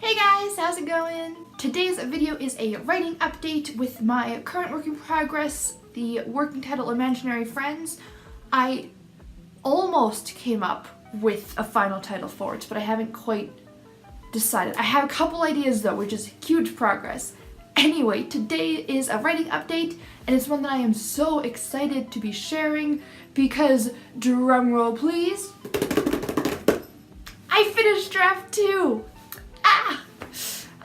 Hey guys, how's it going? Today's video is a writing update with my current work in progress, the working title Imaginary Friends. I almost came up with a final title for it, but I haven't quite decided. I have a couple ideas though, which is huge progress. Anyway, today is a writing update, and it's one that I am so excited to be sharing because, drumroll please, I finished draft 2!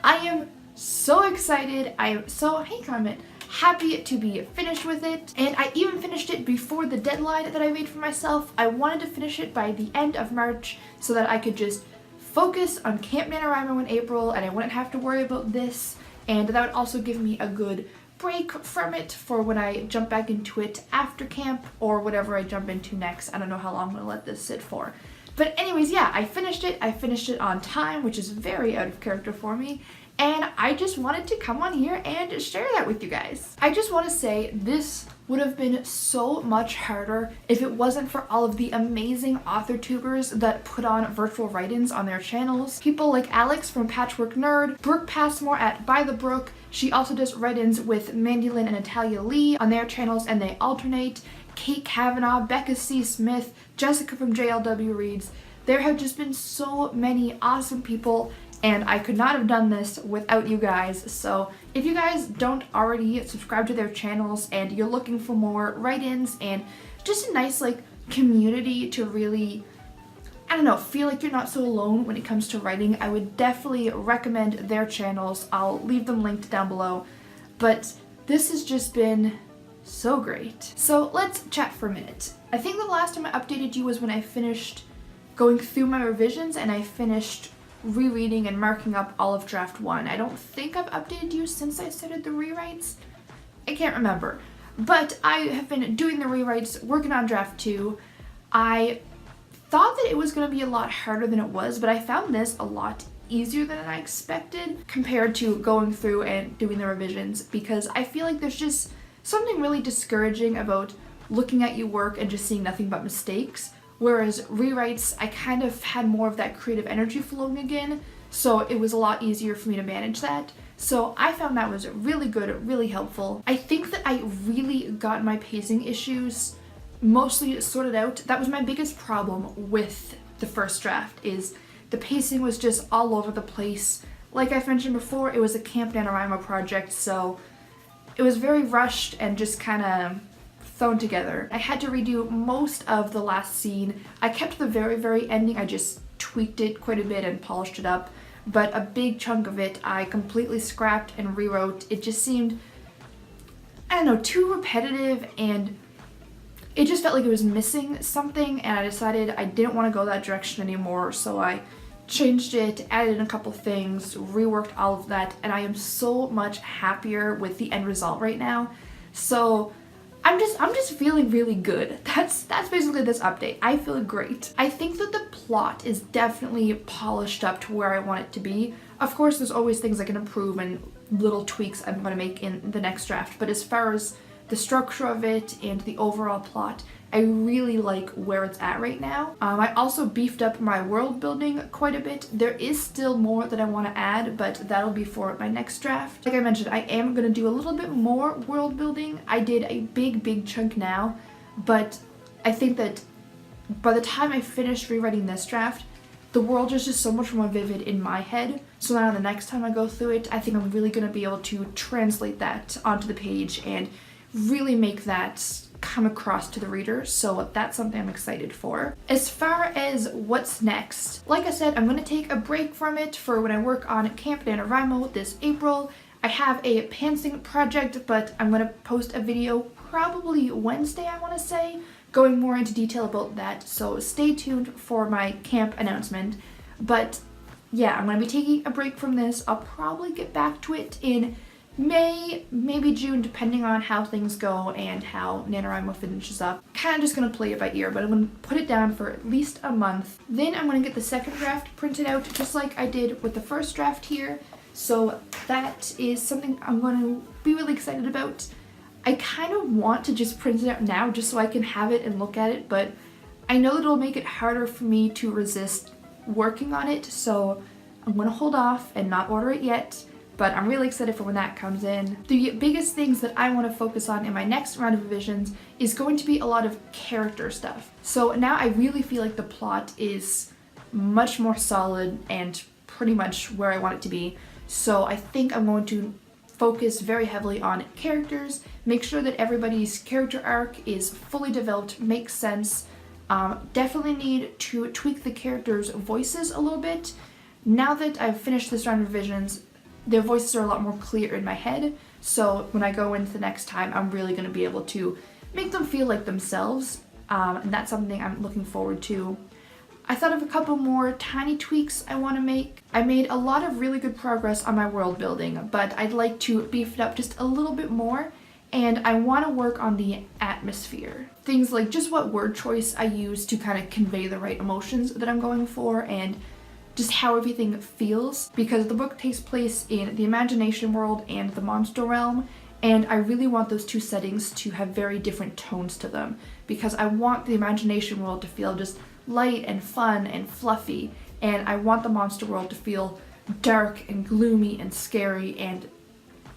I am so excited. I am so, hey comment, happy to be finished with it. And I even finished it before the deadline that I made for myself. I wanted to finish it by the end of March so that I could just focus on Camp NaNoWriMo in April and I wouldn't have to worry about this. And that would also give me a good break from it for when I jump back into it after camp or whatever I jump into next. I don't know how long I'm gonna let this sit for. But anyways, yeah, I finished it. I finished it on time, which is very out of character for me. And I just wanted to come on here and share that with you guys. I just want to say this would have been so much harder if it wasn't for all of the amazing author tubers that put on virtual write-ins on their channels. People like Alex from ThePatchworkNerd, Brooke Passmore at bytheBrooke. She also does write-ins with Mandi Lynn and Natalia Leigh on their channels and they alternate. Cavanaugh, Becca C, Jessica from JLW Reads. There have just been so many awesome people and I could not have done this without you guys. So if you guys don't already subscribe to their channels and you're looking for more write-ins and just a nice like community to really, I don't know, feel like you're not so alone when it comes to writing, I would definitely recommend their channels. I'll leave them linked down below. But this has just been so great. So let's chat for a minute. I think the last time I updated you was when I finished going through my revisions and I finished rereading and marking up all of draft 1. I don't think I've updated you since I started the rewrites. I can't remember. But I have been doing the rewrites, working on draft 2. I thought that it was going to be a lot harder than it was, but I found this a lot easier than I expected compared to going through and doing the revisions, because I feel like there's just something really discouraging about looking at your work and just seeing nothing but mistakes. Whereas rewrites, I kind of had more of that creative energy flowing again, so it was a lot easier for me to manage that. So I found that was really good, really helpful. I think that I really got my pacing issues mostly sorted out. That was my biggest problem with the first draft, is the pacing was just all over the place. Like I've mentioned before, it was a Camp NaNoWriMo project, so it was very rushed and just kind of thrown together. I had to redo most of the last scene. I kept the very ending, I just tweaked it quite a bit and polished it up, but a big chunk of it I completely scrapped and rewrote. It just seemed, I don't know, too repetitive and it just felt like it was missing something, and I decided I didn't want to go that direction anymore, so I changed it, added in a couple things, reworked all of that, and I am so much happier with the end result right now. So I'm just feeling really good. That's basically this update. I feel great. I think that the plot is definitely polished up to where I want it to be. Of course, there's always things I can improve and little tweaks I'm gonna make in the next draft, but as far as the structure of it and the overall plot, I really like where it's at right now. I also beefed up my world building quite a bit. There is still more that I want to add, but that'll be for my next draft. Like I mentioned, I am going to do a little bit more world building. I did a big chunk now, but I think that by the time I finish rewriting this draft, the world is just so much more vivid in my head. So now the next time I go through it, I think I'm really going to be able to translate that onto the page and really make that come across to the reader, so that's something I'm excited for. As far as what's next, like I said, I'm going to take a break from it for when I work on Camp NaNoWriMo this April. I have a pantsing project, but I'm going to post a video probably Wednesday, I want to say, going more into detail about that, so stay tuned for my camp announcement. But yeah, I'm going to be taking a break from this. I'll probably get back to it in May, maybe June, depending on how things go and how NaNoWriMo finishes up. Kind of just going to play it by ear, but I'm going to put it down for at least a month. Then I'm going to get the second draft printed out, just like I did with the first draft here. So that is something I'm going to be really excited about. I kind of want to just print it out now just so I can have it and look at it, but I know that it'll make it harder for me to resist working on it, so I'm going to hold off and not order it yet, but I'm really excited for when that comes in. The biggest things that I want to focus on in my next round of revisions is going to be a lot of character stuff. So now I really feel like the plot is much more solid and pretty much where I want it to be. So I think I'm going to focus very heavily on characters, make sure that everybody's character arc is fully developed, makes sense. Definitely need to tweak the characters' voices a little bit. Now that I've finished this round of revisions, their voices are a lot more clear in my head, so when I go into the next time, I'm really going to be able to make them feel like themselves, and that's something I'm looking forward to. I thought of a couple more tiny tweaks I want to make. I made a lot of really good progress on my world building, but I'd like to beef it up just a little bit more, and I want to work on the atmosphere. Things like just what word choice I use to kind of convey the right emotions that I'm going for, and just how everything feels, because the book takes place in the imagination world and the monster realm, and I really want those two settings to have very different tones to them, because I want the imagination world to feel just light and fun and fluffy, and I want the monster world to feel dark and gloomy and scary, and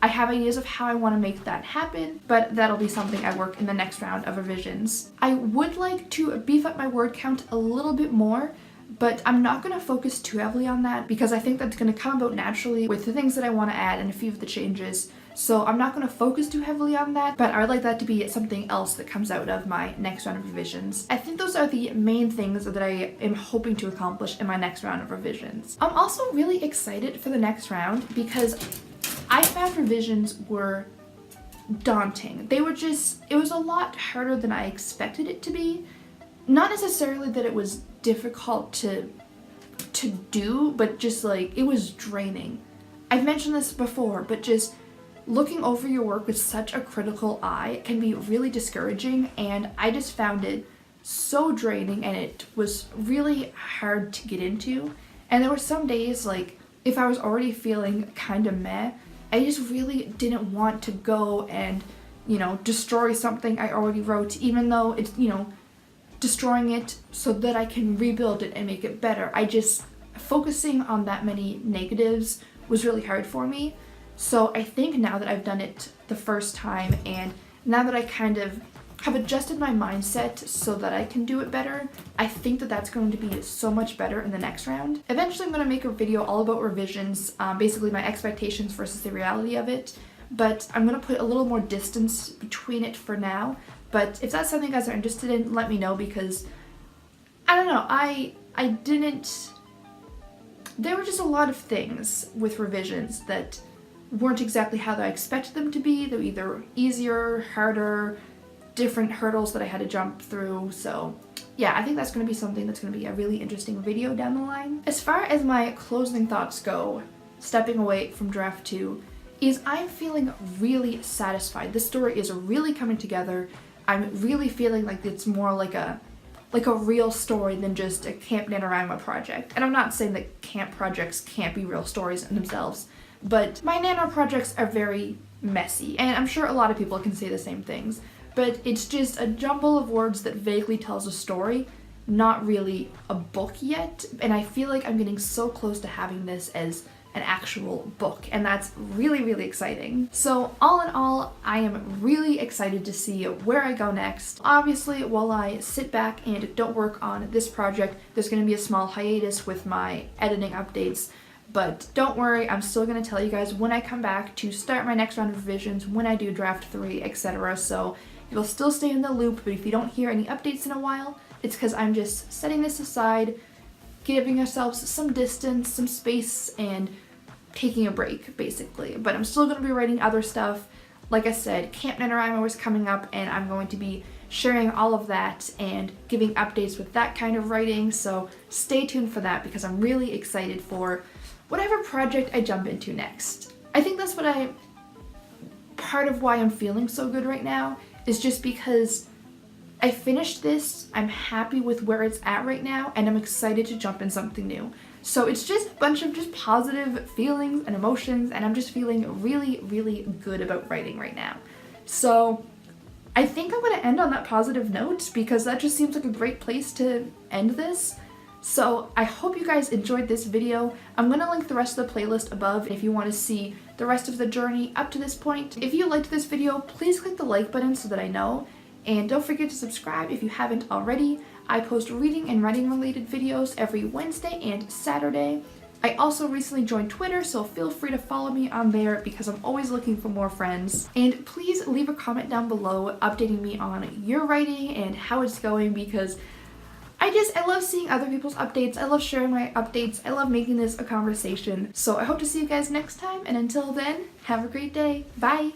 I have ideas of how I want to make that happen, but that'll be something I work in the next round of revisions. I would like to beef up my word count a little bit more, but I'm not going to focus too heavily on that because I think that's going to come about naturally with the things that I want to add and a few of the changes. So I'm not going to focus too heavily on that, but I would like that to be something else that comes out of my next round of revisions. I think those are the main things that I am hoping to accomplish in my next round of revisions. I'm also really excited for the next round because I found revisions were daunting. It was a lot harder than I expected it to be. Not necessarily that it was difficult to do, but just like it was draining. I've mentioned this before, but just looking over your work with such a critical eye can be really discouraging, and I just found it so draining and it was really hard to get into. And there were some days, like if I was already feeling kind of meh, I just really didn't want to go and, destroy something I already wrote, even though it's, destroying it so that I can rebuild it and make it better. Focusing on that many negatives was really hard for me. So I think now that I've done it the first time, and now that I kind of have adjusted my mindset so that I can do it better, I think that that's going to be so much better in the next round. Eventually I'm going to make a video all about revisions, basically my expectations versus the reality of it, but I'm going to put a little more distance between it for now. But if that's something you guys are interested in, let me know, because I don't know, there were just a lot of things with revisions that weren't exactly how I expected them to be. They were either easier, harder, different hurdles that I had to jump through. So yeah, I think that's going to be something that's going to be a really interesting video down the line. As far as my closing thoughts go, stepping away from draft 2, is I'm feeling really satisfied. This story is really coming together. I'm really feeling like it's more like a real story than just a Camp NaNoWriMo project. And I'm not saying that camp projects can't be real stories in themselves, but my nano projects are very messy, and I'm sure a lot of people can say the same things, but it's just a jumble of words that vaguely tells a story, not really a book yet, and I feel like I'm getting so close to having this as an actual book, and that's really, really exciting. So all in all, I am really excited to see where I go next. Obviously, while I sit back and don't work on this project, there's going to be a small hiatus with my editing updates, but don't worry, I'm still going to tell you guys when I come back to start my next round of revisions, when I do draft 3, etc. So you'll still stay in the loop, but if you don't hear any updates in a while, it's because I'm just setting this aside, giving ourselves some distance, some space, and taking a break, basically. But I'm still going to be writing other stuff. Like I said, Camp NaNoWriMo is coming up, and I'm going to be sharing all of that and giving updates with that kind of writing, so stay tuned for that because I'm really excited for whatever project I jump into next. I think that's part of why I'm feeling so good right now, is just because I finished this, I'm happy with where it's at right now, and I'm excited to jump in something new. So it's just a bunch of just positive feelings and emotions, and I'm just feeling really, really good about writing right now. So I think I'm going to end on that positive note because that just seems like a great place to end this. So I hope you guys enjoyed this video. I'm going to link the rest of the playlist above if you want to see the rest of the journey up to this point. If you liked this video, please click the like button so that I know. And don't forget to subscribe if you haven't already. I post reading and writing related videos every Wednesday and Saturday. I also recently joined Twitter, so feel free to follow me on there because I'm always looking for more friends. And please leave a comment down below updating me on your writing and how it's going, because I love seeing other people's updates. I love sharing my updates. I love making this a conversation. So I hope to see you guys next time, and until then, have a great day. Bye!